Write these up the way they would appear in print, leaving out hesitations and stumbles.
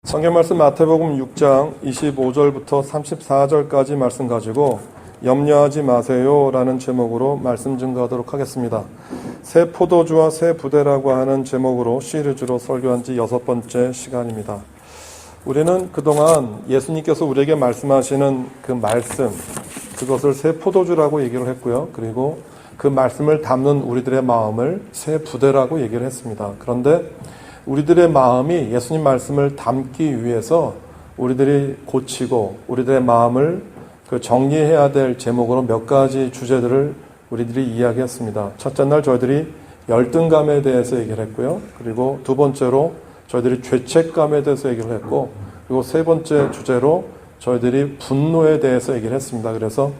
성경 말씀 마태복음 6장 25절부터 34절까지 말씀 가지고 염려하지 마세요 라는 제목으로 말씀 증거하도록 하겠습니다. 새 포도주와 새 부대라고 하는 제목으로 시리즈로 설교한 지 6번째 시간입니다. 우리는 그동안 예수님께서 우리에게 말씀하시는 그 말씀, 그것을 새 포도주라고 얘기를 했고요. 그리고 그 말씀을 담는 우리들의 마음을 새 부대라고 얘기를 했습니다. 그런데 우리들의 마음이 예수님 말씀을 담기 위해서 우리들이 고치고 우리들의 마음을 정리해야 될 제목으로 몇 가지 주제들을 우리들이 이야기했습니다. 첫째 날 저희들이 열등감에 대해서 얘기를 했고요. 그리고 두 번째로 저희들이 죄책감에 대해서 얘기를 했고, 그리고 세 번째 주제로 저희들이 분노에 대해서 얘기를 했습니다. 그래서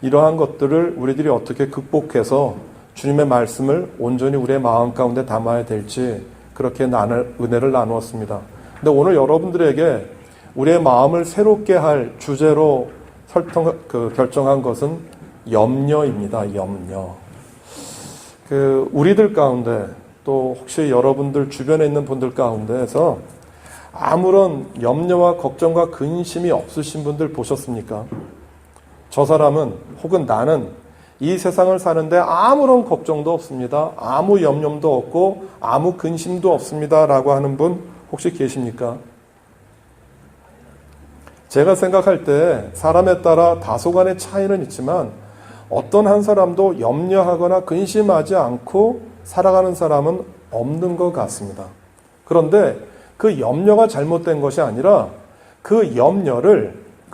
이러한 것들을 우리들이 어떻게 극복해서 주님의 말씀을 온전히 우리의 마음 가운데 담아야 될지 그렇게 은혜를 나누었습니다. 근데 오늘 여러분들에게 우리의 마음을 새롭게 할 주제로 결정한 것은 염려입니다. 염려. 우리들 가운데 또 혹시 여러분들 주변에 있는 분들 가운데에서 아무런 염려와 걱정과 근심이 없으신 분들 보셨습니까? 저 사람은 혹은 나는 이 세상을 사는데 아무런 걱정도 없습니다. 아무 염려도 없고 아무 근심도 없습니다. 라고 하는 분 혹시 계십니까? 제가 생각할 때 사람에 따라 다소간의 차이는 있지만 어떤 한 사람도 염려하거나 근심하지 않고 살아가는 사람은 없는 것 같습니다. 그런데 그 염려가 잘못된 것이 아니라 그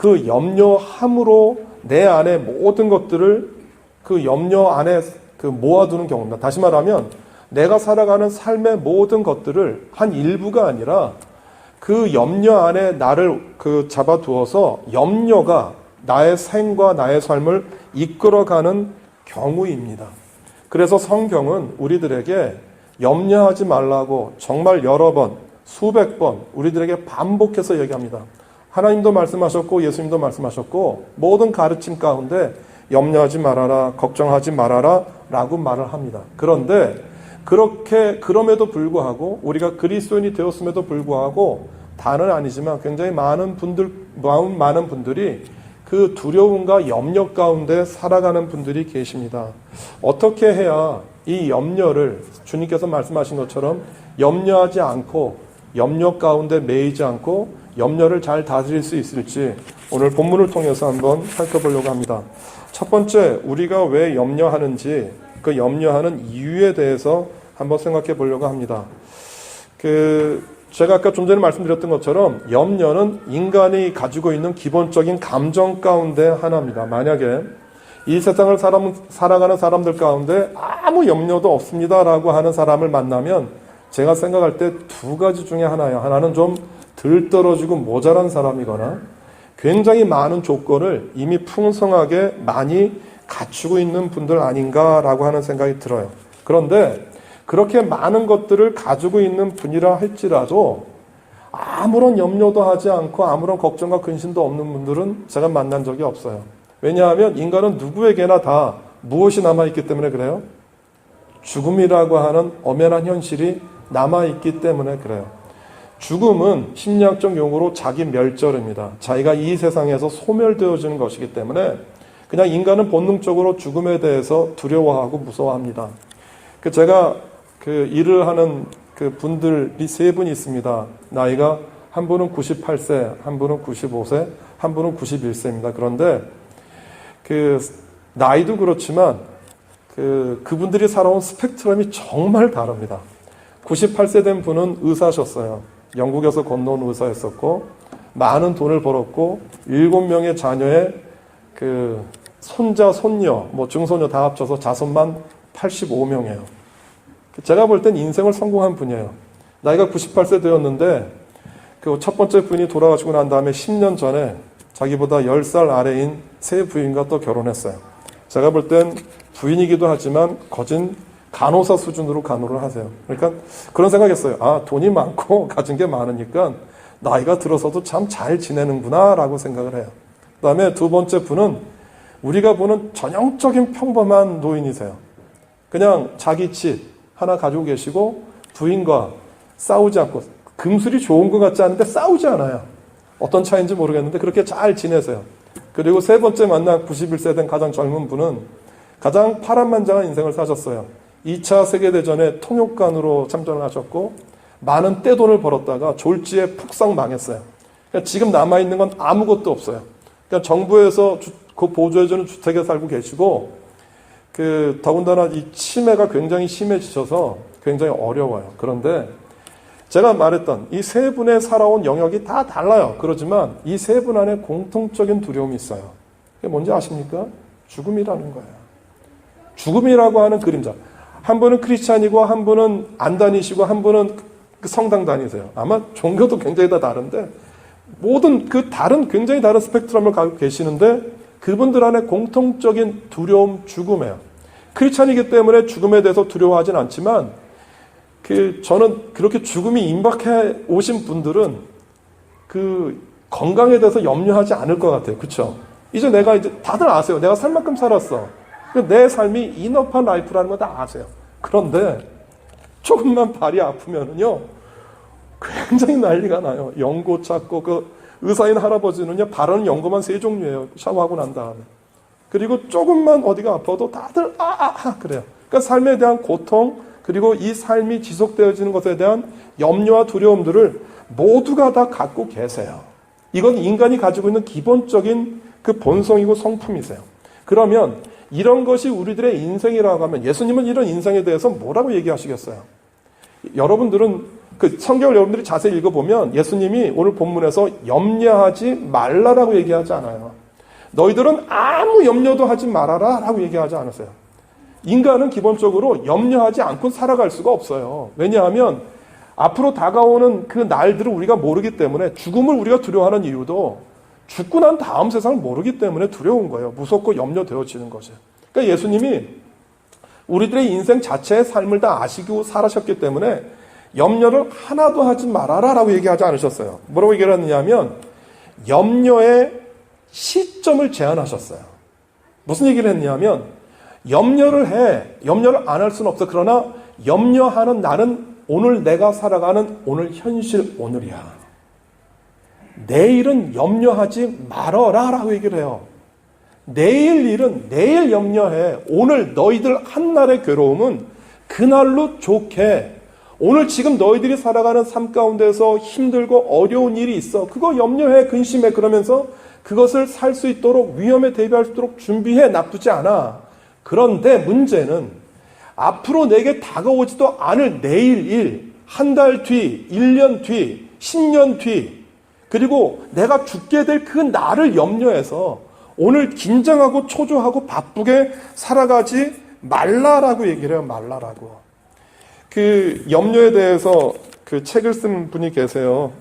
염려함으로 내 안에 모든 것들을 그 염려 안에 모아두는 경우입니다. 다시 말하면 내가 살아가는 삶의 모든 것들을 한 일부가 아니라 그 염려 안에 나를 잡아두어서 염려가 나의 생과 나의 삶을 이끌어가는 경우입니다. 그래서 성경은 우리들에게 염려하지 말라고 정말 여러 번, 수백 번 우리들에게 반복해서 얘기합니다. 하나님도 말씀하셨고 예수님도 말씀하셨고 모든 가르침 가운데 염려하지 말아라, 걱정하지 말아라 라고 말을 합니다. 그런데 그럼에도 불구하고 우리가 그리스도인이 되었음에도 불구하고 다는 아니지만 굉장히 많은 분들이 그 두려움과 염려 가운데 살아가는 분들이 계십니다. 어떻게 해야 이 염려를 주님께서 말씀하신 것처럼 염려하지 않고 염려 가운데 매이지 않고 염려를 잘 다스릴 수 있을지 오늘 본문을 통해서 한번 살펴보려고 합니다. 첫 번째, 우리가 왜 염려하는지 그 염려하는 이유에 대해서 한번 생각해 보려고 합니다. 제가 아까 좀 전에 말씀드렸던 것처럼 염려는 인간이 가지고 있는 기본적인 감정 가운데 하나입니다. 만약에 이 세상을 살아가는 사람들 가운데 아무 염려도 없습니다라고 하는 사람을 만나면 제가 생각할 때 두 가지 중에 하나예요. 하나는 좀 들떨어지고 모자란 사람이거나 굉장히 많은 조건을 이미 풍성하게 많이 갖추고 있는 분들 아닌가라고 하는 생각이 들어요. 그런데 그렇게 많은 것들을 가지고 있는 분이라 할지라도 아무런 염려도 하지 않고 아무런 걱정과 근심도 없는 분들은 제가 만난 적이 없어요. 왜냐하면 인간은 누구에게나 다 무엇이 남아있기 때문에 그래요? 죽음이라고 하는 엄연한 현실이 남아있기 때문에 그래요. 죽음은 심리학적 용어로 자기 멸절입니다. 자기가 이 세상에서 소멸되어지는 것이기 때문에 그냥 인간은 본능적으로 죽음에 대해서 두려워하고 무서워합니다. 제가 일을 하는 분들이 세 분이 있습니다. 나이가 한 분은 98세, 한 분은 95세, 한 분은 91세입니다. 그런데 나이도 그렇지만 그분들이 살아온 스펙트럼이 정말 다릅니다. 98세 된 분은 의사셨어요. 영국에서 건너온 의사였었고 많은 돈을 벌었고 7명의 자녀의 손자, 손녀, 증손녀 다 합쳐서 자손만 85명이에요. 제가 볼 땐 인생을 성공한 분이에요. 나이가 98세 되었는데 첫 번째 부인이 돌아가시고 난 다음에 10년 전에 자기보다 10살 아래인 새 부인과 또 결혼했어요. 제가 볼 땐 부인이기도 하지만 거진 간호사 수준으로 간호를 하세요. 그러니까 그런 생각했어요. 돈이 많고 가진 게 많으니까 나이가 들어서도 참 잘 지내는구나 라고 생각을 해요. 그 다음에 두 번째 분은 우리가 보는 전형적인 평범한 노인이세요. 그냥 자기 집 하나 가지고 계시고 부인과 싸우지 않고 금술이 좋은 것 같지 않은데 싸우지 않아요. 어떤 차이인지 모르겠는데 그렇게 잘 지내세요. 그리고 세 번째 만난 91세 된 가장 젊은 분은 가장 파란만장한 인생을 사셨어요. 2차 세계대전에 통역관으로 참전을 하셨고 많은 떼돈을 벌었다가 졸지에 푹싹 망했어요. 그러니까 지금 남아있는 건 아무것도 없어요. 그러니까 정부에서 그 보조해주는 주택에 살고 계시고 더군다나 이 치매가 굉장히 심해지셔서 굉장히 어려워요. 그런데 제가 말했던 이 세 분의 살아온 영역이 다 달라요. 그렇지만 이 세 분 안에 공통적인 두려움이 있어요. 그게 뭔지 아십니까? 죽음이라는 거예요. 죽음이라고 하는 그림자. 한 분은 크리스찬이고 한 분은 안 다니시고 한 분은 성당 다니세요. 아마 종교도 굉장히 다 다른데 모든 다른 굉장히 다른 스펙트럼을 갖고 계시는데 그분들 안에 공통적인 두려움, 죽음이에요. 크리스찬이기 때문에 죽음에 대해서 두려워하진 않지만 저는 그렇게 죽음이 임박해 오신 분들은 건강에 대해서 염려하지 않을 것 같아요. 그렇죠? 이제 다들 아세요. 내가 살 만큼 살았어. 내 삶이 이너한 라이프라는 거 다 아세요. 그런데 조금만 발이 아프면은요, 굉장히 난리가 나요. 연고 찾고 의사인 할아버지는요, 바르는 연고만 3종류예요. 샤워하고 난 다음에. 그리고 조금만 어디가 아파도 다들 그래요. 그러니까 삶에 대한 고통, 그리고 이 삶이 지속되어지는 것에 대한 염려와 두려움들을 모두가 다 갖고 계세요. 이건 인간이 가지고 있는 기본적인 본성이고 성품이세요. 그러면 이런 것이 우리들의 인생이라고 하면 예수님은 이런 인생에 대해서 뭐라고 얘기하시겠어요? 여러분들은 성경을 여러분들이 자세히 읽어보면 예수님이 오늘 본문에서 염려하지 말라라고 얘기하지 않아요. 너희들은 아무 염려도 하지 말아라 라고 얘기하지 않으세요. 인간은 기본적으로 염려하지 않고 살아갈 수가 없어요. 왜냐하면 앞으로 다가오는 그 날들을 우리가 모르기 때문에 죽음을 우리가 두려워하는 이유도 죽고 난 다음 세상을 모르기 때문에 두려운 거예요. 무섭고 염려되어지는 것이. 그러니까 예수님이 우리들의 인생 자체의 삶을 다 아시고 살아셨기 때문에 염려를 하나도 하지 말아라 라고 얘기하지 않으셨어요. 뭐라고 얘기를 했느냐면 염려의 시점을 제한하셨어요. 무슨 얘기를 했냐면 염려를 안 할 수는 없어. 그러나 염려하는 나는 오늘 내가 살아가는 오늘 현실 오늘이야. 내일은 염려하지 말아라 라고 얘기를 해요. 내일 일은 내일 염려해. 오늘 너희들 한날의 괴로움은 그날로 좋게. 오늘 지금 너희들이 살아가는 삶 가운데서 힘들고 어려운 일이 있어. 그거 염려해, 근심해. 그러면서 그것을 살 수 있도록 위험에 대비할 수 있도록 준비해. 나쁘지 않아. 그런데 문제는 앞으로 내게 다가오지도 않을 내일 일, 한 달 뒤, 1년 뒤, 10년 뒤, 그리고 내가 죽게 될 그 날을 염려해서 오늘 긴장하고 초조하고 바쁘게 살아가지 말라라고 얘기를 해요. 말라라고. 염려에 대해서 책을 쓴 분이 계세요.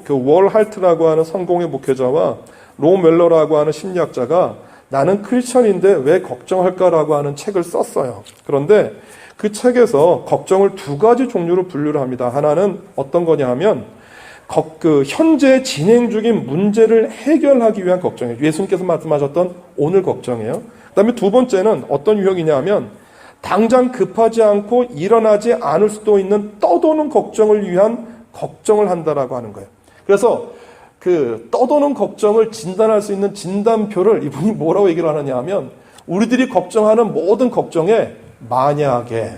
월 할트라고 하는 성공의 목회자와 로 멜러라고 하는 심리학자가 나는 크리스천인데 왜 걱정할까라고 하는 책을 썼어요. 그런데 그 책에서 걱정을 2가지 종류로 분류를 합니다. 하나는 어떤 거냐 하면 현재 진행 중인 문제를 해결하기 위한 걱정이에요. 예수님께서 말씀하셨던 오늘 걱정이에요. 그 다음에 2번째는 어떤 유형이냐 하면 당장 급하지 않고 일어나지 않을 수도 있는 떠도는 걱정을 위한 걱정을 한다라고 하는 거예요. 그래서 떠도는 걱정을 진단할 수 있는 진단표를 이분이 뭐라고 얘기를 하느냐 하면 우리들이 걱정하는 모든 걱정에 만약에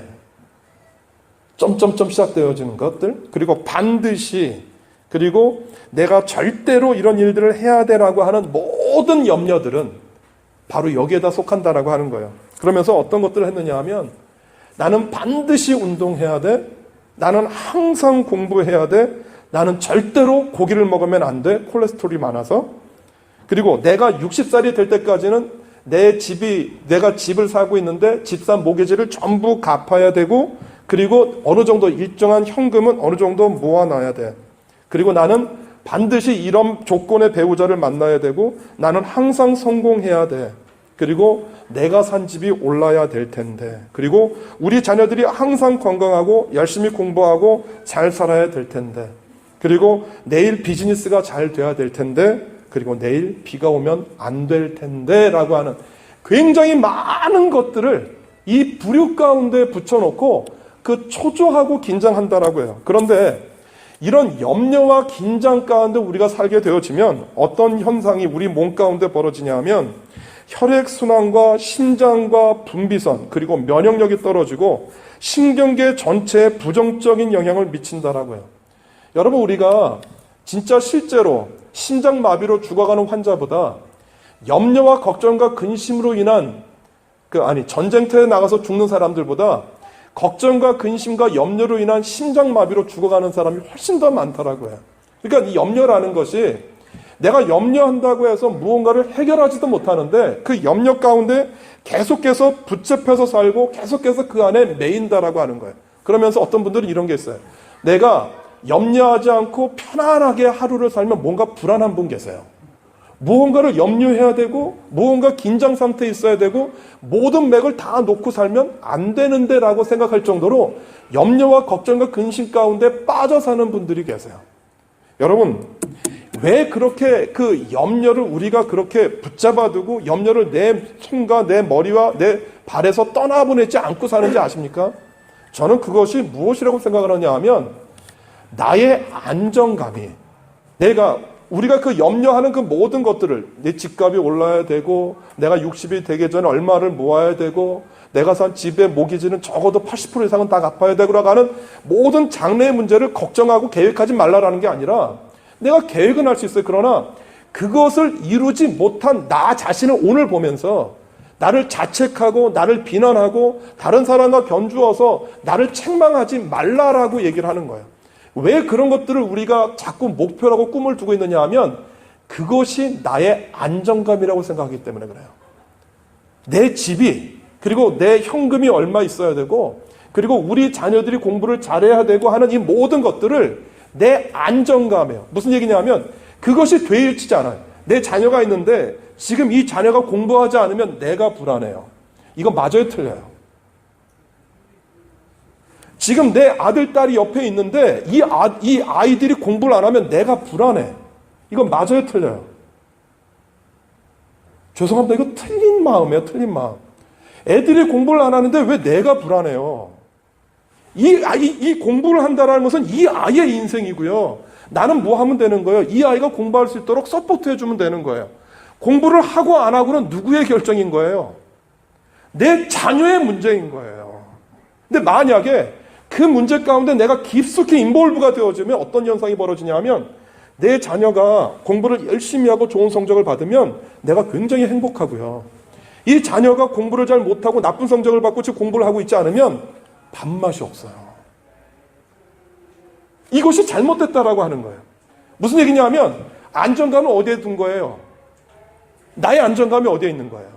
점점점 시작되어지는 것들, 그리고 반드시, 그리고 내가 절대로 이런 일들을 해야 되라고 하는 모든 염려들은 바로 여기에다 속한다라고 하는 거예요. 그러면서 어떤 것들을 했느냐 하면 나는 반드시 운동해야 돼. 나는 항상 공부해야 돼. 나는 절대로 고기를 먹으면 안 돼. 콜레스테롤이 많아서. 그리고 내가 60살이 될 때까지는 내가 집을 사고 있는데 집산 모기지를 전부 갚아야 되고, 그리고 어느 정도 일정한 현금은 어느 정도 모아놔야 돼. 그리고 나는 반드시 이런 조건의 배우자를 만나야 되고, 나는 항상 성공해야 돼. 그리고 내가 산 집이 올라야 될 텐데, 그리고 우리 자녀들이 항상 건강하고 열심히 공부하고 잘 살아야 될 텐데, 그리고 내일 비즈니스가 잘 돼야 될 텐데, 그리고 내일 비가 오면 안 될 텐데 라고 하는 굉장히 많은 것들을 이 부류 가운데 붙여놓고 초조하고 긴장한다라고 해요. 그런데 이런 염려와 긴장 가운데 우리가 살게 되어지면 어떤 현상이 우리 몸 가운데 벌어지냐 하면 혈액순환과 심장과 분비선 그리고 면역력이 떨어지고 신경계 전체에 부정적인 영향을 미친다라고요. 여러분, 우리가 진짜 실제로 심장마비로 죽어가는 환자보다 염려와 걱정과 근심으로 인한 전쟁터에 나가서 죽는 사람들보다 걱정과 근심과 염려로 인한 심장마비로 죽어가는 사람이 훨씬 더 많더라고요. 그러니까 이 염려라는 것이 내가 염려한다고 해서 무언가를 해결하지도 못하는데 그 염려 가운데 계속해서 붙잡혀서 살고 계속해서 그 안에 매인다라고 하는 거예요. 그러면서 어떤 분들은 이런 게 있어요. 내가 염려하지 않고 편안하게 하루를 살면 뭔가 불안한 분 계세요. 무언가를 염려해야 되고 무언가 긴장 상태에 있어야 되고 모든 맥을 다 놓고 살면 안 되는데 라고 생각할 정도로 염려와 걱정과 근심 가운데 빠져 사는 분들이 계세요. 여러분, 왜 그렇게 그 염려를 우리가 그렇게 붙잡아 두고 염려를 내 손과 내 머리와 내 발에서 떠나보내지 않고 사는지 아십니까? 저는 그것이 무엇이라고 생각을 하냐 하면 나의 안정감이 우리가 그 염려하는 그 모든 것들을 내 집값이 올라야 되고 내가 60이 되기 전에 얼마를 모아야 되고 내가 산 집의 모기지는 적어도 80% 이상은 다 갚아야 되고라고 하는 모든 장래의 문제를 걱정하고 계획하지 말라라는 게 아니라 내가 계획은 할 수 있어요. 그러나 그것을 이루지 못한 나 자신을 오늘 보면서 나를 자책하고 나를 비난하고 다른 사람과 견주어서 나를 책망하지 말라라고 얘기를 하는 거예요. 왜 그런 것들을 우리가 자꾸 목표라고 꿈을 두고 있느냐 하면 그것이 나의 안정감이라고 생각하기 때문에 그래요. 내 집이 그리고 내 현금이 얼마 있어야 되고 그리고 우리 자녀들이 공부를 잘해야 되고 하는 이 모든 것들을 내 안정감이에요. 무슨 얘기냐면 그것이 되어지지 않아요. 내 자녀가 있는데 지금 이 자녀가 공부하지 않으면 내가 불안해요. 이거 맞아요, 틀려요? 지금 내 아들, 딸이 옆에 있는데 이 아이들이 공부를 안 하면 내가 불안해. 이건 맞아요, 틀려요? 죄송합니다. 이거 틀린 마음이에요, 틀린 마음. 애들이 공부를 안 하는데 왜 내가 불안해요? 이 공부를 한다는 것은 이 아이의 인생이고요. 나는 뭐 하면 되는 거예요? 이 아이가 공부할 수 있도록 서포트 해주면 되는 거예요. 공부를 하고 안 하고는 누구의 결정인 거예요? 내 자녀의 문제인 거예요. 근데 만약에 그 문제 가운데 내가 깊숙이 인볼브가 되어지면 어떤 현상이 벌어지냐면 내 자녀가 공부를 열심히 하고 좋은 성적을 받으면 내가 굉장히 행복하고요. 이 자녀가 공부를 잘 못하고 나쁜 성적을 받고 지금 공부를 하고 있지 않으면 밥맛이 없어요. 이것이 잘못됐다라고 하는 거예요. 무슨 얘기냐면 안정감은 어디에 둔 거예요? 나의 안정감이 어디에 있는 거예요?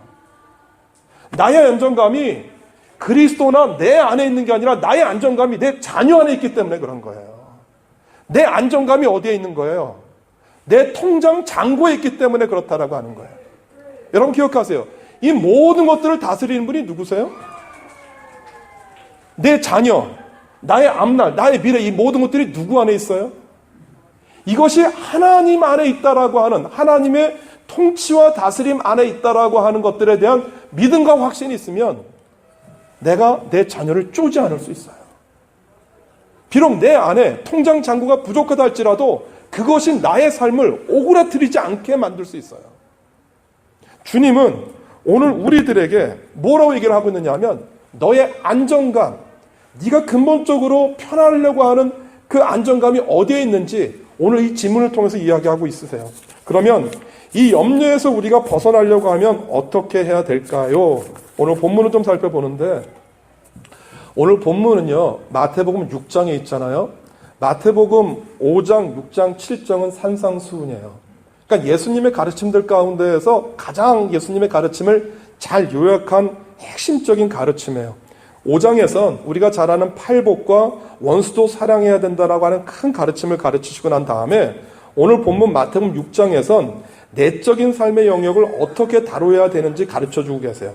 나의 안정감이 그리스도나 내 안에 있는 게 아니라 나의 안정감이 내 자녀 안에 있기 때문에 그런 거예요. 내 안정감이 어디에 있는 거예요? 내 통장 잔고에 있기 때문에 그렇다라고 하는 거예요. 여러분 기억하세요. 이 모든 것들을 다스리는 분이 누구세요? 내 자녀, 나의 앞날, 나의 미래, 이 모든 것들이 누구 안에 있어요? 이것이 하나님 안에 있다라고 하는 하나님의 통치와 다스림 안에 있다라고 하는 것들에 대한 믿음과 확신이 있으면 내가 내 자녀를 쪼지 않을 수 있어요. 비록 내 안에 통장 잔고가 부족하다 할지라도 그것이 나의 삶을 오그라뜨리지 않게 만들 수 있어요. 주님은 오늘 우리들에게 뭐라고 얘기를 하고 있느냐 하면 너의 안정감, 네가 근본적으로 편하려고 하는 그 안정감이 어디에 있는지 오늘 이 질문을 통해서 이야기하고 있으세요. 그러면 이 염려에서 우리가 벗어나려고 하면 어떻게 해야 될까요? 오늘 본문을 좀 살펴보는데 오늘 본문은요. 마태복음 6장에 있잖아요. 마태복음 5장, 6장, 7장은 산상수훈이에요. 그러니까 예수님의 가르침들 가운데에서 가장 예수님의 가르침을 잘 요약한 핵심적인 가르침이에요. 5장에선 우리가 잘 아는 팔복과 원수도 사랑해야 된다라고 하는 큰 가르침을 가르치시고 난 다음에 오늘 본문 마태복음 6장에선 내적인 삶의 영역을 어떻게 다뤄야 되는지 가르쳐주고 계세요.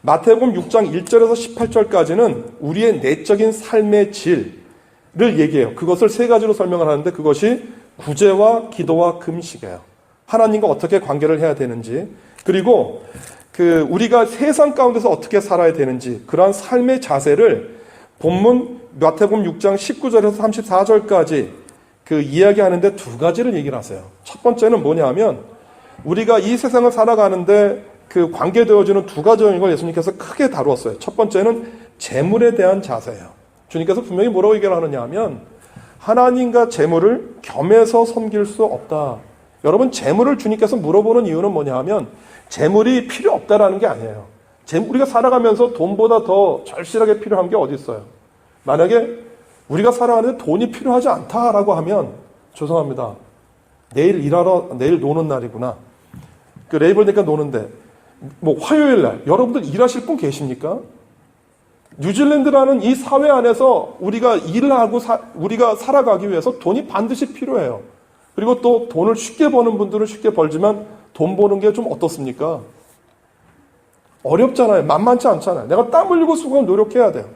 마태복음 6장 1절에서 18절까지는 우리의 내적인 삶의 질을 얘기해요. 그것을 세 가지로 설명을 하는데 그것이 구제와 기도와 금식이에요. 하나님과 어떻게 관계를 해야 되는지, 그리고 우리가 세상 가운데서 어떻게 살아야 되는지, 그러한 삶의 자세를 본문 마태복음 6장 19절에서 34절까지 그 이야기하는데 두 가지를 얘기를 하세요. 첫 번째는 뭐냐면 우리가 이 세상을 살아가는데 그 관계되어지는 두 가지인 걸 예수님께서 크게 다루었어요. 첫 번째는 재물에 대한 자세예요. 주님께서 분명히 뭐라고 얘기를 하느냐 하면 하나님과 재물을 겸해서 섬길 수 없다. 여러분, 재물을 주님께서 물어보는 이유는 뭐냐 하면 재물이 필요 없다라는 게 아니에요. 우리가 살아가면서 돈보다 더 절실하게 필요한 게 어디 있어요? 만약에 우리가 살아가는데 돈이 필요하지 않다라고 하면 죄송합니다. 내일 노는 날이구나. 그 레이블 데이가 노는데 뭐 화요일 날 여러분들 일하실 분 계십니까? 뉴질랜드라는 이 사회 안에서 우리가 일을 하고 우리가 살아가기 위해서 돈이 반드시 필요해요. 그리고 또 돈을 쉽게 버는 분들은 쉽게 벌지만 돈 버는 게 좀 어떻습니까? 어렵잖아요. 만만치 않잖아요. 내가 땀 흘리고 수고하고 노력해야 돼요.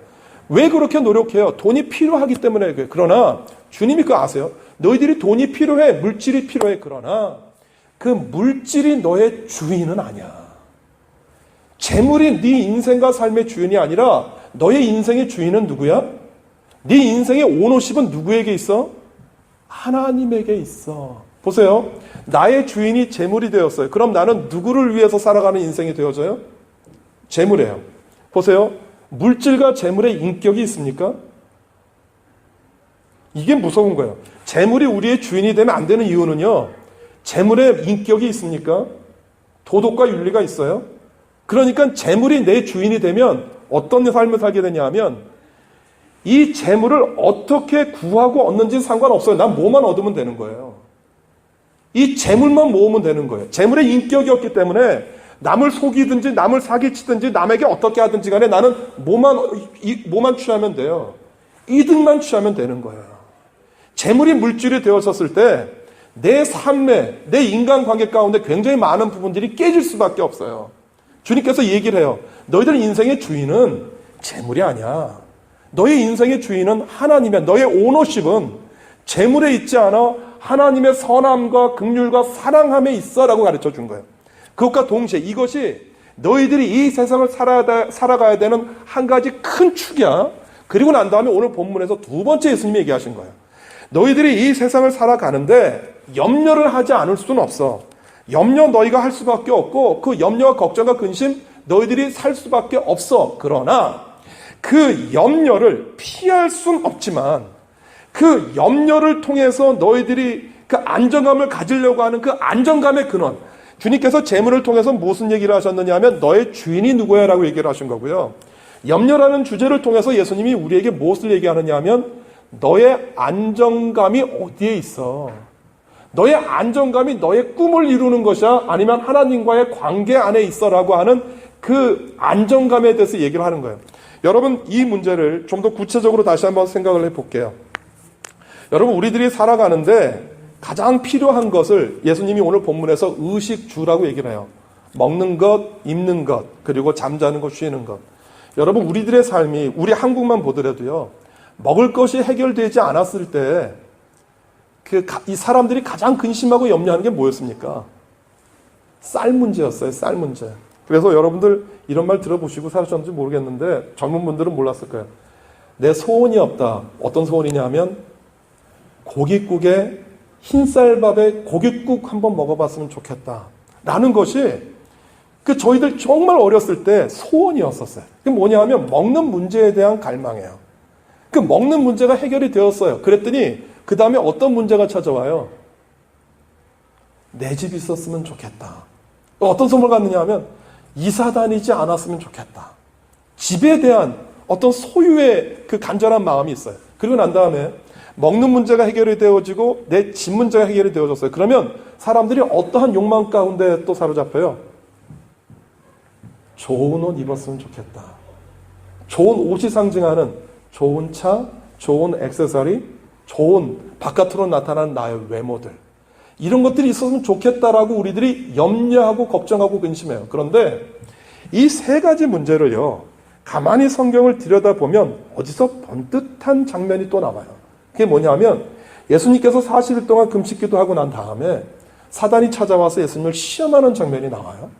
왜 그렇게 노력해요? 돈이 필요하기 때문에 그래요. 그러나 주님이 그거 아세요? 너희들이 돈이 필요해. 물질이 필요해. 그러나 그 물질이 너의 주인은 아니야. 재물이 네 인생과 삶의 주인이 아니라 너의 인생의 주인은 누구야? 네 인생의 오너십은 누구에게 있어? 하나님에게 있어. 보세요. 나의 주인이 재물이 되었어요. 그럼 나는 누구를 위해서 살아가는 인생이 되어져요? 재물이에요. 보세요. 물질과 재물의 인격이 있습니까? 이게 무서운 거예요. 재물이 우리의 주인이 되면 안 되는 이유는요. 재물의 인격이 있습니까? 도덕과 윤리가 있어요? 그러니까 재물이 내 주인이 되면 어떤 삶을 살게 되냐 하면 이 재물을 어떻게 구하고 얻는지 상관없어요. 난 뭐만 얻으면 되는 거예요. 이 재물만 모으면 되는 거예요. 재물의 인격이 없기 때문에 남을 속이든지 남을 사기치든지 남에게 어떻게 하든지 간에 나는 뭐만 취하면 돼요. 이득만 취하면 되는 거예요. 재물이 물질이 되어졌을 때 내 삶에 내 인간관계 가운데 굉장히 많은 부분들이 깨질 수밖에 없어요. 주님께서 얘기를 해요. 너희들 인생의 주인은 재물이 아니야. 너의 인생의 주인은 하나님이야. 너의 오너십은 재물에 있지 않아 하나님의 선함과 긍휼과 사랑함에 있어라고 가르쳐 준 거예요. 그것과 동시에 이것이 너희들이 이 세상을 살아가야 되는 한 가지 큰 축이야. 그리고 난 다음에 오늘 본문에서 두 번째 예수님이 얘기하신 거예요. 너희들이 이 세상을 살아가는데 염려를 하지 않을 수는 없어. 염려 너희가 할 수밖에 없고 그 염려와 걱정과 근심 너희들이 살 수밖에 없어. 그러나 그 염려를 피할 수는 없지만 그 염려를 통해서 너희들이 그 안정감을 가지려고 하는 그 안정감의 근원, 주님께서 재물을 통해서 무슨 얘기를 하셨느냐 하면 너의 주인이 누구야 라고 얘기를 하신 거고요. 염려라는 주제를 통해서 예수님이 우리에게 무엇을 얘기하느냐 하면 너의 안정감이 어디에 있어? 너의 안정감이 너의 꿈을 이루는 것이야? 아니면 하나님과의 관계 안에 있어라고 하는 그 안정감에 대해서 얘기를 하는 거예요. 여러분, 이 문제를 좀 더 구체적으로 다시 한번 생각을 해볼게요. 여러분, 우리들이 살아가는데 가장 필요한 것을 예수님이 오늘 본문에서 의식주라고 얘기를 해요. 먹는 것, 입는 것, 그리고 잠자는 것, 쉬는 것. 여러분, 우리들의 삶이 우리 한국만 보더라도요. 먹을 것이 해결되지 않았을 때 이 사람들이 가장 근심하고 염려하는 게 뭐였습니까? 쌀 문제였어요. 쌀 문제. 그래서 여러분들 이런 말 들어보시고 살았는지 모르겠는데 젊은 분들은 몰랐을 거예요. 내 소원이 없다. 어떤 소원이냐 하면 고깃국에 흰쌀밥에 고깃국 한번 먹어봤으면 좋겠다. 라는 것이 저희들 정말 어렸을 때 소원이었었어요. 그게 뭐냐 하면 먹는 문제에 대한 갈망이에요. 그 먹는 문제가 해결이 되었어요. 그랬더니 그 다음에 어떤 문제가 찾아와요? 내 집 있었으면 좋겠다. 어떤 소원을 갖느냐 하면 이사 다니지 않았으면 좋겠다. 집에 대한 어떤 소유의 그 간절한 마음이 있어요. 그리고 난 다음에 먹는 문제가 해결이 되어지고 내 집 문제가 해결이 되어졌어요. 그러면 사람들이 어떠한 욕망 가운데 또 사로잡혀요? 좋은 옷 입었으면 좋겠다. 좋은 옷이 상징하는 좋은 차, 좋은 액세서리, 좋은 바깥으로 나타나는 나의 외모들. 이런 것들이 있었으면 좋겠다라고 우리들이 염려하고 걱정하고 근심해요. 그런데 이 세 가지 문제를요. 가만히 성경을 들여다보면 어디서 번듯한 장면이 또 나와요. 그게 뭐냐면 예수님께서 40일 동안 금식기도 하고 난 다음에 사단이 찾아와서 예수님을 시험하는 장면이 나와요.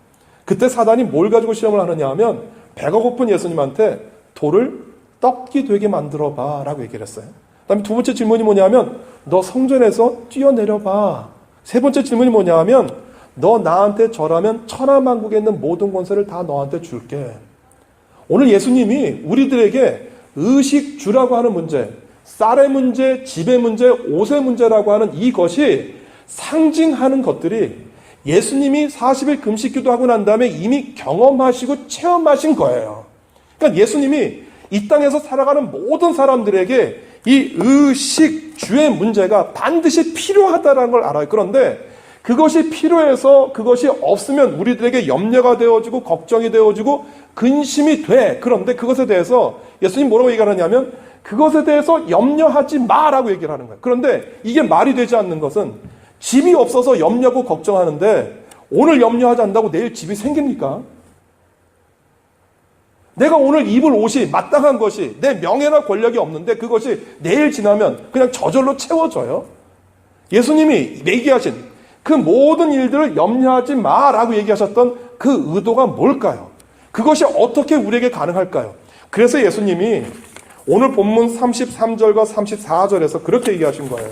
그때 사단이 뭘 가지고 시험을 하느냐 하면 배가 고픈 예수님한테 돌을 떡기 되게 만들어 봐 라고 얘기를 했어요. 그다음에 두 번째 질문이 뭐냐면 너 성전에서 뛰어내려봐. 세 번째 질문이 뭐냐면 너 나한테 절하면 천하만국에 있는 모든 권세를 다 너한테 줄게. 오늘 예수님이 우리들에게 의식 주라고 하는 문제, 쌀의 문제, 집의 문제, 옷의 문제라고 하는 이것이 상징하는 것들이 예수님이 40일 금식 기도하고 난 다음에 이미 경험하시고 체험하신 거예요. 그러니까 예수님이 이 땅에서 살아가는 모든 사람들에게 이 의식 주의 문제가 반드시 필요하다는 걸 알아요. 그런데 그것이 필요해서 그것이 없으면 우리들에게 염려가 되어지고 걱정이 되어지고 근심이 돼. 그런데 그것에 대해서 예수님 뭐라고 얘기하느냐면 그것에 대해서 염려하지 마라고 얘기를 하는 거예요. 그런데 이게 말이 되지 않는 것은 집이 없어서 염려하고 걱정하는데 오늘 염려하지 않는다고 내일 집이 생깁니까? 내가 오늘 입을 옷이 마땅한 것이 내 명예나 권력이 없는데 그것이 내일 지나면 그냥 저절로 채워져요? 예수님이 얘기하신 그 모든 일들을 염려하지 마라고 얘기하셨던 그 의도가 뭘까요? 그것이 어떻게 우리에게 가능할까요? 그래서 예수님이 오늘 본문 33절과 34절에서 그렇게 얘기하신 거예요.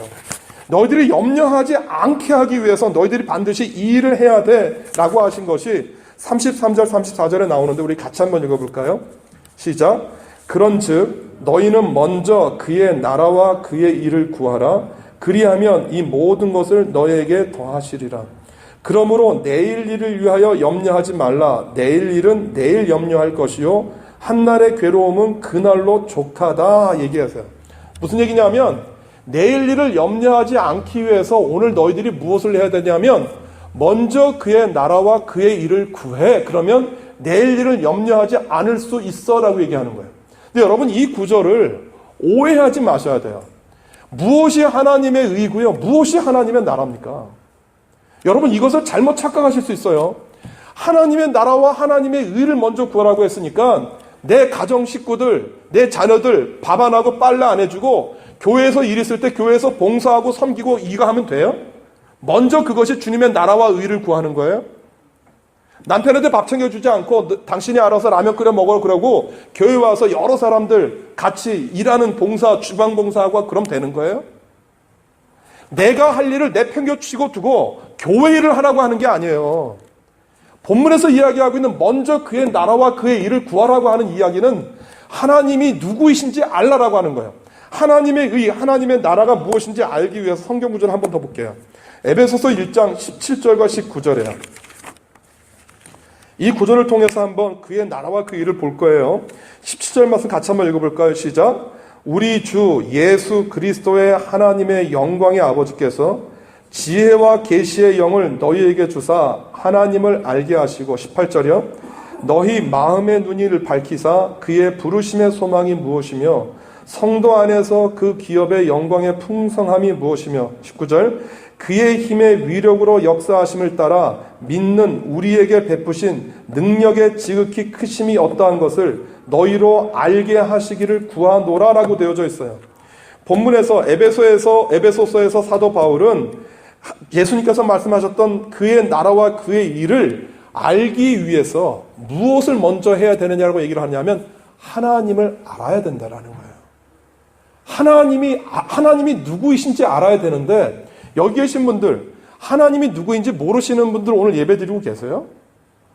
너희들이 염려하지 않게 하기 위해서 너희들이 반드시 이 일을 해야 돼 라고 하신 것이 33절 34절에 나오는데 우리 같이 한번 읽어볼까요? 시작. 그런즉 너희는 먼저 그의 나라와 그의 일을 구하라. 그리하면 이 모든 것을 너희에게 더하시리라. 그러므로 내일 일을 위하여 염려하지 말라. 내일 일은 내일 염려할 것이요 한날의 괴로움은 그날로 족하다 얘기하세요. 무슨 얘기냐면 내일 일을 염려하지 않기 위해서 오늘 너희들이 무엇을 해야 되냐면 먼저 그의 나라와 그의 일을 구해. 그러면 내일 일을 염려하지 않을 수 있어 라고 얘기하는 거예요. 근데 여러분 이 구절을 오해하지 마셔야 돼요. 무엇이 하나님의 의고요? 무엇이 하나님의 나라입니까? 여러분 이것을 잘못 착각하실 수 있어요. 하나님의 나라와 하나님의 의를 먼저 구하라고 했으니까 내 가정 식구들, 내 자녀들 밥 안 하고 빨래 안 해주고 교회에서 일 있을 때 교회에서 봉사하고 섬기고 이거 하면 돼요? 먼저 그것이 주님의 나라와 의를 구하는 거예요? 남편한테 밥 챙겨주지 않고 당신이 알아서 라면 끓여 먹으라 그러고 교회 와서 여러 사람들 같이 일하는 봉사, 주방 봉사하고 그럼 되는 거예요? 내가 할 일을 내팽겨치고 두고 교회 일을 하라고 하는 게 아니에요. 본문에서 이야기하고 있는 먼저 그의 나라와 그의 일을 구하라고 하는 이야기는 하나님이 누구이신지 알라라고 하는 거예요. 하나님의 의, 하나님의 나라가 무엇인지 알기 위해서 성경 구절을 한 번 더 볼게요. 에베소서 1장 17절과 19절이에요. 이 구절을 통해서 한번 그의 나라와 그 일을 볼 거예요. 17절 말씀 같이 한번 읽어볼까요? 시작. 우리 주 예수 그리스도의 하나님의 영광의 아버지께서 지혜와 계시의 영을 너희에게 주사 하나님을 알게 하시고 18절이요. 너희 마음의 눈을 밝히사 그의 부르심의 소망이 무엇이며 성도 안에서 그 기업의 영광의 풍성함이 무엇이며 19절 그의 힘의 위력으로 역사하심을 따라 믿는 우리에게 베푸신 능력의 지극히 크심이 어떠한 것을 너희로 알게 하시기를 구하노라라고 되어져 있어요. 본문에서 에베소서에서 사도 바울은 예수님께서 말씀하셨던 그의 나라와 그의 일을 알기 위해서 무엇을 먼저 해야 되느냐고 얘기를 하냐면 하나님을 알아야 된다라는 거예요. 하나님이 누구이신지 알아야 되는데 여기 계신 분들 하나님이 누구인지 모르시는 분들 오늘 예배드리고 계세요?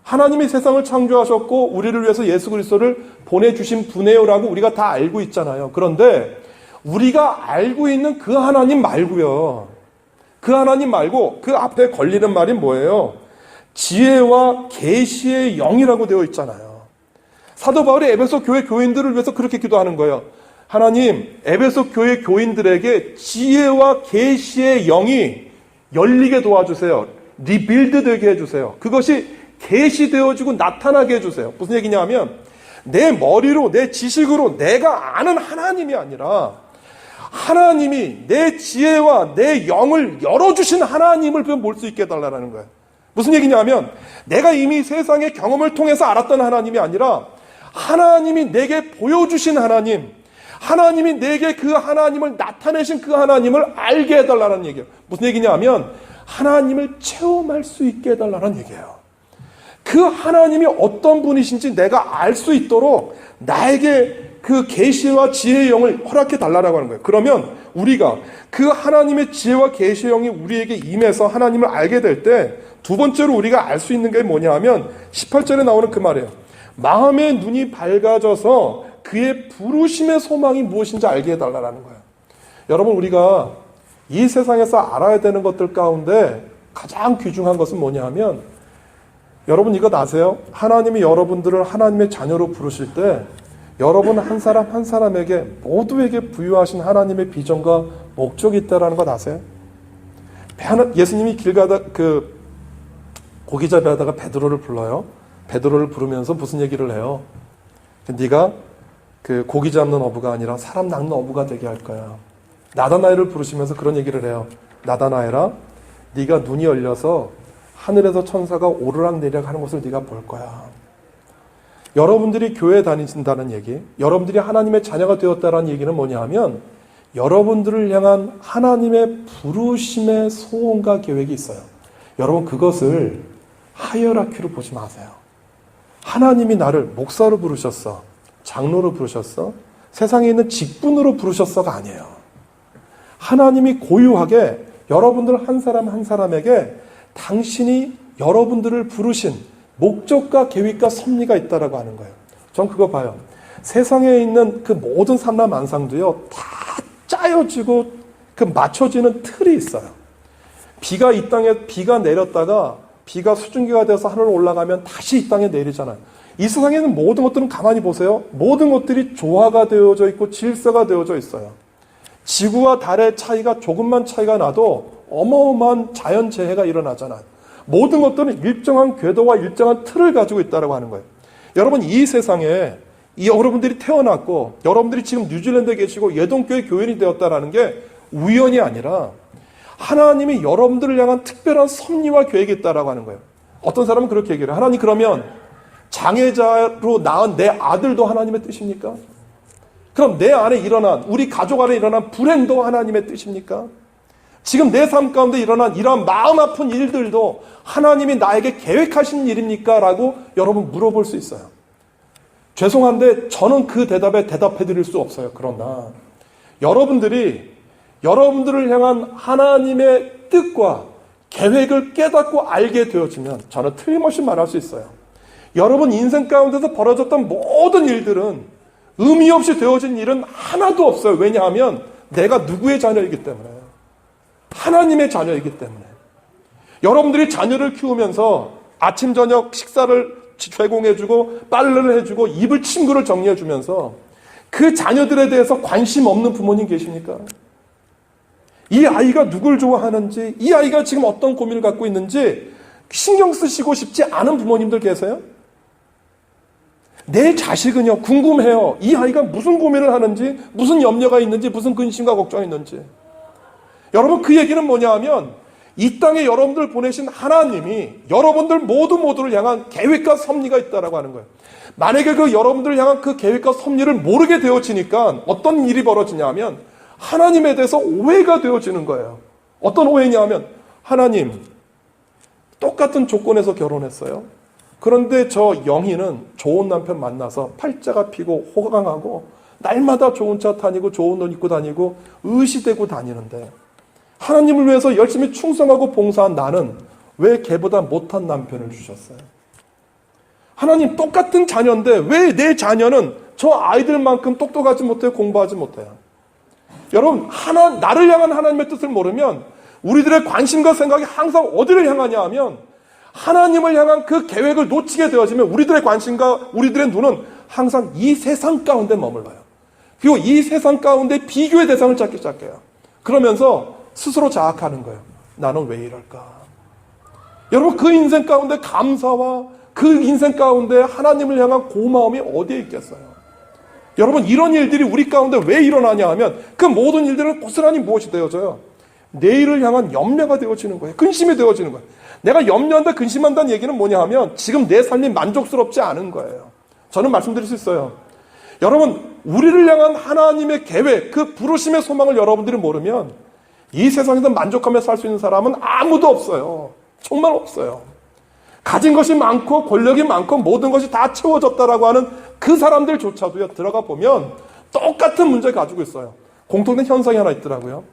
하나님이 세상을 창조하셨고 우리를 위해서 예수 그리스도를 보내주신 분이에요라고 우리가 다 알고 있잖아요. 그런데 우리가 알고 있는 그 하나님 말고요. 그 하나님 말고 그 앞에 걸리는 말이 뭐예요? 지혜와 계시의 영이라고 되어 있잖아요. 사도 바울이 에베소 교회 교인들을 위해서 그렇게 기도하는 거예요. 하나님, 에베소 교회 교인들에게 지혜와 계시의 영이 열리게 도와주세요. 리빌드 되게 해주세요. 그것이 계시되어지고 나타나게 해주세요. 무슨 얘기냐면 내 머리로 내 지식으로 내가 아는 하나님이 아니라 하나님이 내 지혜와 내 영을 열어주신 하나님을 볼 수 있게 해달라는 거예요. 무슨 얘기냐면 내가 이미 세상의 경험을 통해서 알았던 하나님이 아니라 하나님이 내게 보여주신 하나님이 내게 그 하나님을 나타내신 그 하나님을 알게 해달라는 얘기예요. 무슨 얘기냐면 하나님을 체험할 수 있게 해달라는 얘기예요. 그 하나님이 어떤 분이신지 내가 알 수 있도록 나에게 그 계시와 지혜의 영을 허락해 달라고 하는 거예요. 그러면 우리가 그 하나님의 지혜와 계시의 영이 우리에게 임해서 하나님을 알게 될 때 두 번째로 우리가 알 수 있는 게 뭐냐 하면 18절에 나오는 그 말이에요. 마음의 눈이 밝아져서 그의 부르심의 소망이 무엇인지 알게 해달라는 거예요. 여러분, 우리가 이 세상에서 알아야 되는 것들 가운데 가장 귀중한 것은 뭐냐 하면, 여러분 이거 아세요? 하나님이 여러분들을 하나님의 자녀로 부르실 때 여러분 한 사람 한 사람에게 모두에게 부여하신 하나님의 비전과 목적이 있다는 것 아세요? 예수님이 길 가다 고기 잡이하다가 베드로를 불러요. 베드로를 부르면서 무슨 얘기를 해요? 네가 그 고기 잡는 어부가 아니라 사람 낚는 어부가 되게 할 거야. 나다나엘을 부르시면서 그런 얘기를 해요. 나다나엘아, 네가 눈이 열려서 하늘에서 천사가 오르락내리락 하는 것을 네가 볼 거야. 여러분들이 교회 다니신다는 얘기, 여러분들이 하나님의 자녀가 되었다는 얘기는 뭐냐 하면 여러분들을 향한 하나님의 부르심의 소원과 계획이 있어요. 여러분 그것을 하이어라키로 보지 마세요. 하나님이 나를 목사로 부르셨어, 장로로 부르셨어, 세상에 있는 직분으로 부르셨어가 아니에요. 하나님이 고유하게 여러분들 한 사람 한 사람에게 당신이 여러분들을 부르신 목적과 계획과 섭리가 있다라고 하는 거예요. 전 그거 봐요. 세상에 있는 그 모든 산라만상도요, 다 짜여지고 그 맞춰지는 틀이 있어요. 비가 이 땅에 비가 내렸다가 비가 수증기가 돼서 하늘로 올라가면 다시 이 땅에 내리잖아요. 이 세상에 있는 모든 것들은 가만히 보세요. 모든 것들이 조화가 되어져 있고 질서가 되어져 있어요. 지구와 달의 차이가 조금만 차이가 나도 어마어마한 자연재해가 일어나잖아요. 모든 것들은 일정한 궤도와 일정한 틀을 가지고 있다고 하는 거예요. 여러분 이 세상에 여러분들이 태어났고 여러분들이 지금 뉴질랜드에 계시고 예동교회 교인이 되었다는 게 우연이 아니라 하나님이 여러분들을 향한 특별한 섭리와 계획이 있다고 하는 거예요. 어떤 사람은 그렇게 얘기해요. 하나님 그러면 장애자로 낳은 내 아들도 하나님의 뜻입니까? 그럼 내 안에 일어난, 우리 가족 안에 일어난 불행도 하나님의 뜻입니까? 지금 내 삶 가운데 일어난 이러한 마음 아픈 일들도 하나님이 나에게 계획하신 일입니까? 라고 여러분 물어볼 수 있어요. 죄송한데 저는 그 대답에 대답해 드릴 수 없어요. 그러나 여러분들이 여러분들을 향한 하나님의 뜻과 계획을 깨닫고 알게 되어지면 저는 틀림없이 말할 수 있어요. 여러분 인생 가운데서 벌어졌던 모든 일들은 의미 없이 되어진 일은 하나도 없어요. 왜냐하면 내가 누구의 자녀이기 때문에, 하나님의 자녀이기 때문에. 여러분들이 자녀를 키우면서 아침 저녁 식사를 제공해주고 빨래를 해주고 이불 침구를 정리해주면서 그 자녀들에 대해서 관심 없는 부모님 계십니까? 이 아이가 누굴 좋아하는지, 이 아이가 지금 어떤 고민을 갖고 있는지 신경 쓰시고 싶지 않은 부모님들 계세요? 내 자식은요, 궁금해요. 이 아이가 무슨 고민을 하는지, 무슨 염려가 있는지, 무슨 근심과 걱정이 있는지. 여러분 그 얘기는 뭐냐 하면 이 땅에 여러분들 보내신 하나님이 여러분들 모두를 향한 계획과 섭리가 있다라고 하는 거예요. 만약에 그 여러분들을 향한 그 계획과 섭리를 모르게 되어지니까 어떤 일이 벌어지냐 하면 하나님에 대해서 오해가 되어지는 거예요. 어떤 오해냐 하면 하나님 똑같은 조건에서 결혼했어요. 그런데 저 영희는 좋은 남편 만나서 팔자가 피고 호강하고 날마다 좋은 차 다니고 좋은 옷 입고 다니고 의시되고 다니는데 하나님을 위해서 열심히 충성하고 봉사한 나는 왜 걔보다 못한 남편을 주셨어요? 하나님 똑같은 자녀인데 왜 내 자녀는 저 아이들만큼 똑똑하지 못해요? 공부하지 못해요? 여러분 나를 향한 하나님의 뜻을 모르면 우리들의 관심과 생각이 항상 어디를 향하냐 하면 하나님을 향한 그 계획을 놓치게 되어지면 우리들의 관심과 우리들의 눈은 항상 이 세상 가운데 머물러요. 그리고 이 세상 가운데 비교의 대상을 찾기 시작해요. 그러면서 스스로 자학하는 거예요. 나는 왜 이럴까? 여러분 그 인생 가운데 감사와 그 인생 가운데 하나님을 향한 고마움이 어디에 있겠어요? 여러분 이런 일들이 우리 가운데 왜 일어나냐 하면 그 모든 일들은 고스란히 무엇이 되어져요? 내일을 향한 염려가 되어지는 거예요. 근심이 되어지는 거예요. 내가 염려한다 근심한다는 얘기는 뭐냐 하면 지금 내 삶이 만족스럽지 않은 거예요. 저는 말씀드릴 수 있어요. 여러분 우리를 향한 하나님의 계획, 그 부르심의 소망을 여러분들이 모르면 이 세상에서 만족하며 살 수 있는 사람은 아무도 없어요. 정말 없어요. 가진 것이 많고 권력이 많고 모든 것이 다 채워졌다라고 하는 그 사람들조차도요, 들어가 보면 똑같은 문제 가지고 있어요. 공통된 현상이 하나 있더라고요.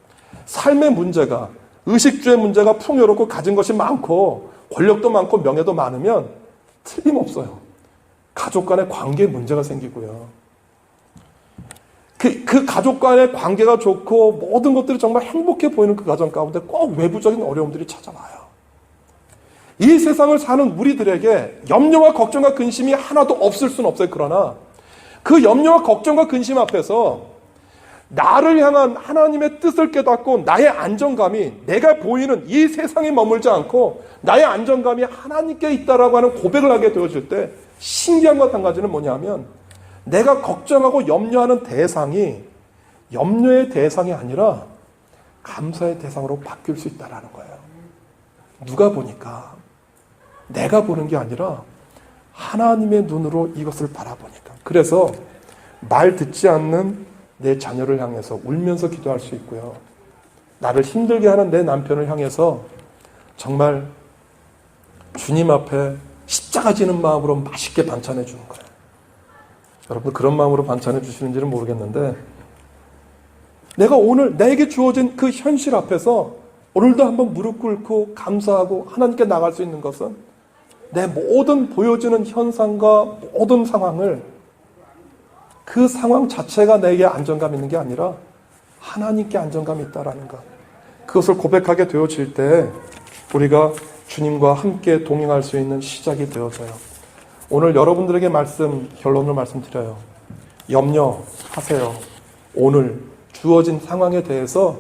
삶의 문제가, 의식주의 문제가 풍요롭고 가진 것이 많고 권력도 많고 명예도 많으면 틀림없어요. 가족 간의 관계에 문제가 생기고요. 그 가족 간의 관계가 좋고 모든 것들이 정말 행복해 보이는 그 가정 가운데 꼭 외부적인 어려움들이 찾아와요. 이 세상을 사는 우리들에게 염려와 걱정과 근심이 하나도 없을 수는 없어요. 그러나 그 염려와 걱정과 근심 앞에서 나를 향한 하나님의 뜻을 깨닫고 나의 안정감이 내가 보이는 이 세상에 머물지 않고 나의 안정감이 하나님께 있다라고 하는 고백을 하게 되어질 때 신기한 것 한 가지는 뭐냐면 내가 걱정하고 염려하는 대상이 염려의 대상이 아니라 감사의 대상으로 바뀔 수 있다는 거예요. 누가 보니까 내가 보는 게 아니라 하나님의 눈으로 이것을 바라보니까. 그래서 말 듣지 않는 내 자녀를 향해서 울면서 기도할 수 있고요. 나를 힘들게 하는 내 남편을 향해서 정말 주님 앞에 십자가 지는 마음으로 맛있게 반찬해 주는 거예요. 여러분 그런 마음으로 반찬해 주시는지는 모르겠는데 내가 오늘 나에게 주어진 그 현실 앞에서 오늘도 한번 무릎 꿇고 감사하고 하나님께 나갈 수 있는 것은 내 모든 보여지는 현상과 모든 상황을 그 상황 자체가 내게 안정감 있는 게 아니라 하나님께 안정감이 있다라는 것. 그것을 고백하게 되어질 때 우리가 주님과 함께 동행할 수 있는 시작이 되어져요. 오늘 여러분들에게 결론을 말씀드려요. 염려하세요. 오늘 주어진 상황에 대해서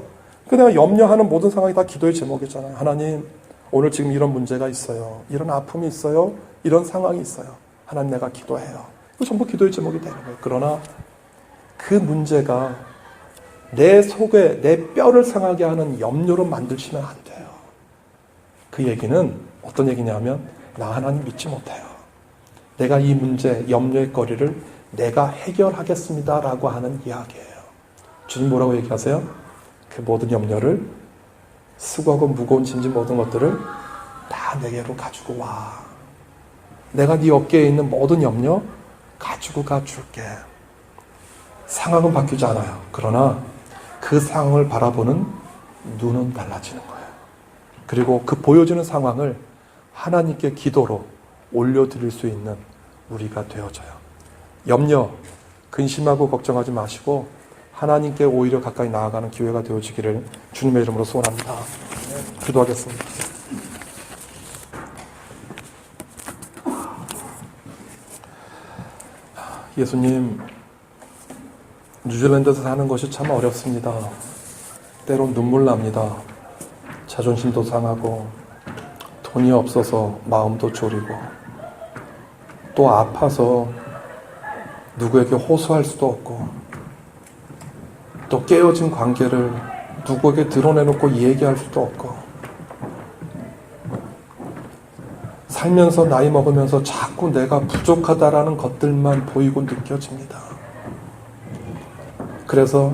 그냥 염려하는 모든 상황이 다 기도의 제목이잖아요. 하나님, 오늘 지금 이런 문제가 있어요. 이런 아픔이 있어요. 이런 상황이 있어요. 하나님, 내가 기도해요. 이거 전부 기도의 제목이 되는 거예요. 그러나 그 문제가 내 속에 내 뼈를 상하게 하는 염려로 만드시면 안 돼요. 그 얘기는 어떤 얘기냐면 나 하나님 믿지 못해요. 내가 이 문제, 염려의 거리를 내가 해결하겠습니다 라고 하는 이야기예요. 주님 뭐라고 얘기하세요? 그 모든 염려를 수고하고 무거운 짐진 모든 것들을 다 내게로 가지고 와. 내가 네 어깨에 있는 모든 염려 가지고 가줄게. 상황은 바뀌지 않아요. 그러나 그 상황을 바라보는 눈은 달라지는 거예요. 그리고 그 보여지는 상황을 하나님께 기도로 올려드릴 수 있는 우리가 되어져요. 염려, 근심하고 걱정하지 마시고 하나님께 오히려 가까이 나아가는 기회가 되어지기를 주님의 이름으로 소원합니다. 기도하겠습니다. 예수님, 뉴질랜드에서 사는 것이 참 어렵습니다. 때론 눈물 납니다. 자존심도 상하고 돈이 없어서 마음도 졸이고 또 아파서 누구에게 호소할 수도 없고 또 깨어진 관계를 누구에게 드러내놓고 얘기할 수도 없고 살면서 나이 먹으면서 자꾸 내가 부족하다라는 것들만 보이고 느껴집니다. 그래서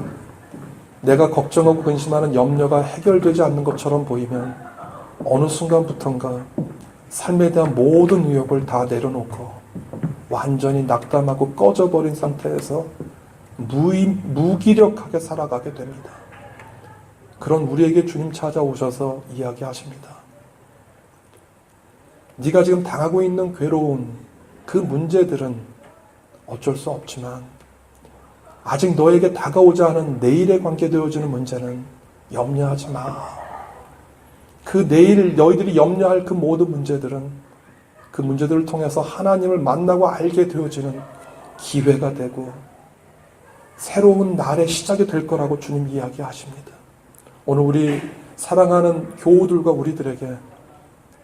내가 걱정하고 근심하는 염려가 해결되지 않는 것처럼 보이면 어느 순간부턴가 삶에 대한 모든 의욕을 다 내려놓고 완전히 낙담하고 꺼져버린 상태에서 무기력하게 살아가게 됩니다. 그런 우리에게 주님 찾아오셔서 이야기하십니다. 네가 지금 당하고 있는 괴로운 그 문제들은 어쩔 수 없지만 아직 너에게 다가오지 않은 내일에 관계되어지는 문제는 염려하지 마. 그 내일 너희들이 염려할 그 모든 문제들은 그 문제들을 통해서 하나님을 만나고 알게 되어지는 기회가 되고 새로운 날의 시작이 될 거라고 주님 이야기하십니다. 오늘 우리 사랑하는 교우들과 우리들에게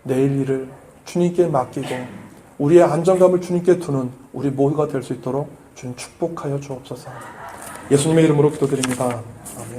내일 일을 주님께 맡기고 우리의 안정감을 주님께 두는 우리 모두가 될 수 있도록 주님 축복하여 주옵소서. 예수님의 이름으로 기도드립니다. 아멘.